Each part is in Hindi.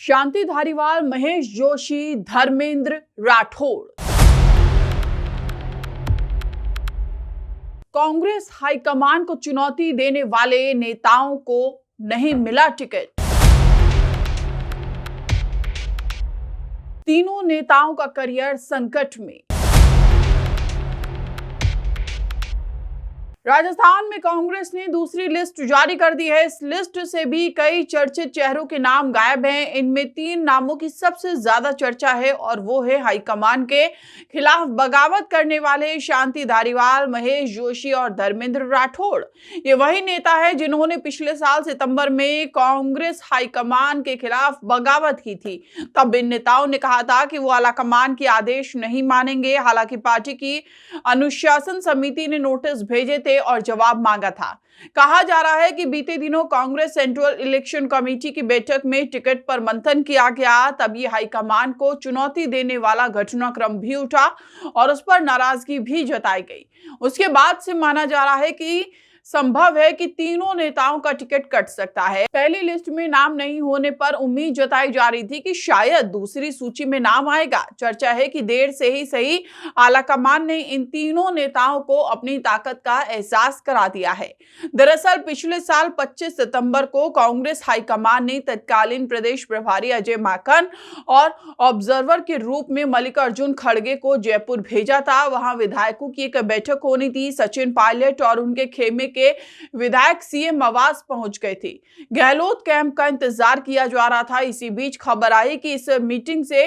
शांति धारीवाल, महेश जोशी, धर्मेंद्र राठौड़। कांग्रेस हाईकमान को चुनौती देने वाले नेताओं को नहीं मिला टिकट। तीनों नेताओं का करियर संकट में। राजस्थान में कांग्रेस ने दूसरी लिस्ट जारी कर दी है। इस लिस्ट से भी कई चर्चित चेहरों के नाम गायब हैं। इनमें 3 नामों की सबसे ज्यादा चर्चा है और वो है हाईकमान के खिलाफ बगावत करने वाले शांति धारीवाल, महेश जोशी और धर्मेंद्र राठौड़। ये वही नेता है जिन्होंने पिछले साल सितंबर में कांग्रेस हाईकमान के खिलाफ बगावत की थी। तब इन नेताओं ने कहा था कि वो आलाकमान के आदेश नहीं मानेंगे। हालांकि पार्टी की अनुशासन समिति ने नोटिस भेजे थे और जवाब मांगा था। कहा जा रहा है कि बीते दिनों कांग्रेस सेंट्रल इलेक्शन कमेटी की बैठक में टिकट पर मंथन किया गया। तभी हाईकमान को चुनौती देने वाला घटनाक्रम भी उठा और उस पर नाराजगी भी जताई गई। उसके बाद से माना जा रहा है कि संभव है कि तीनों नेताओं का टिकट कट सकता है। पहली लिस्ट में नाम नहीं होने पर उम्मीद जताई जा रही थी कि शायद दूसरी सूची में नाम आएगा। चर्चा है कि देर से ही सही आलाकमान ने इन तीनों नेताओं को अपनी ताकत का एहसास करा दिया है। दरअसल पिछले साल 25 सितंबर को कांग्रेस हाईकमान ने तत्कालीन प्रदेश प्रभारी अजय माकन और ऑब्जर्वर के रूप में मल्लिकार्जुन खड़गे को जयपुर भेजा था। वहां विधायकों की एक बैठक होनी थी। सचिन पायलट और उनके खेमे के विधायक सीएम आवास पहुंच गए थे। गहलोत कैंप का इंतजार किया जा रहा था। इसी बीच खबर आई कि इस मीटिंग से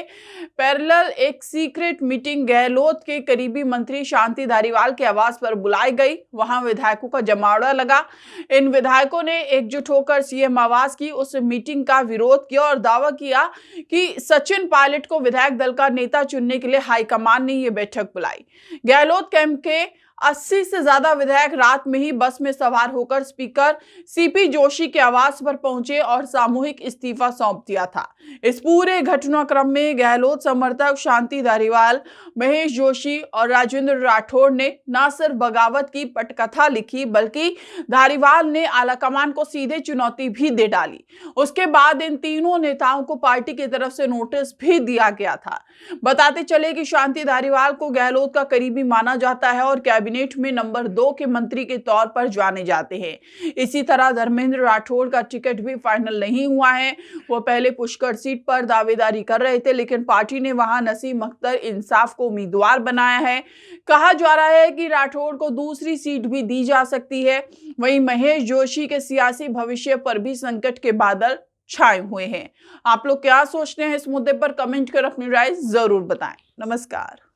पैरेलल एक सीक्रेट मीटिंग गहलोत के करीबी मंत्री शांति धारीवाल के आवास पर बुलाई गई। वहां विधायकों का जमावड़ा लगा। इन विधायकों ने एकजुट होकर सीएम आवास की उस मीटिंग का विरोध किया और दावा किया कि सचिन पायलट को विधायक दल का नेता चुनने के लिए हाईकमान ने यह बैठक बुलाई। गहलोत कैंप के 80 से ज्यादा विधायक रात में ही बस में सवार होकर स्पीकर सीपी जोशी के आवास पर पहुंचे और सामूहिक इस्तीफा सौंप दिया था। इस पूरे घटनाक्रम में गहलोत समर्थक शांति धारीवाल, महेश जोशी और राजेंद्र राठौड़ ने न सिर्फ बगावत की पटकथा लिखी बल्कि धारीवाल ने आलाकमान को सीधे चुनौती भी दे डाली। उसके बाद इन तीनों नेताओं को पार्टी की तरफ से नोटिस भी दिया गया था। बताते चले कि शांति धारीवाल को गहलोत का करीबी माना जाता है और कैबिनेट में नंबर 2 के मंत्री के तौर पर जाने जाते हैं। इसी तरह धर्मेंद्र राठौड़ का टिकट भी फाइनल नहीं हुआ है। वो पहले पुष्कर सीट पर दावेदारी कर रहे थे, लेकिन पार्टी ने वहां नसीम अख्तर इंसाफ को उम्मीदवार बनाया है। कहा जा रहा है कि राठौड़ को दूसरी सीट भी दी जा सकती है। वहीं महेश जोशी के सियासी भविष्य पर भी संकट के बादल छाए हुए हैं। आप लोग क्या सोचते हैं इस मुद्दे पर? कमेंट कर अपनी राय जरूर बताएं। नमस्कार।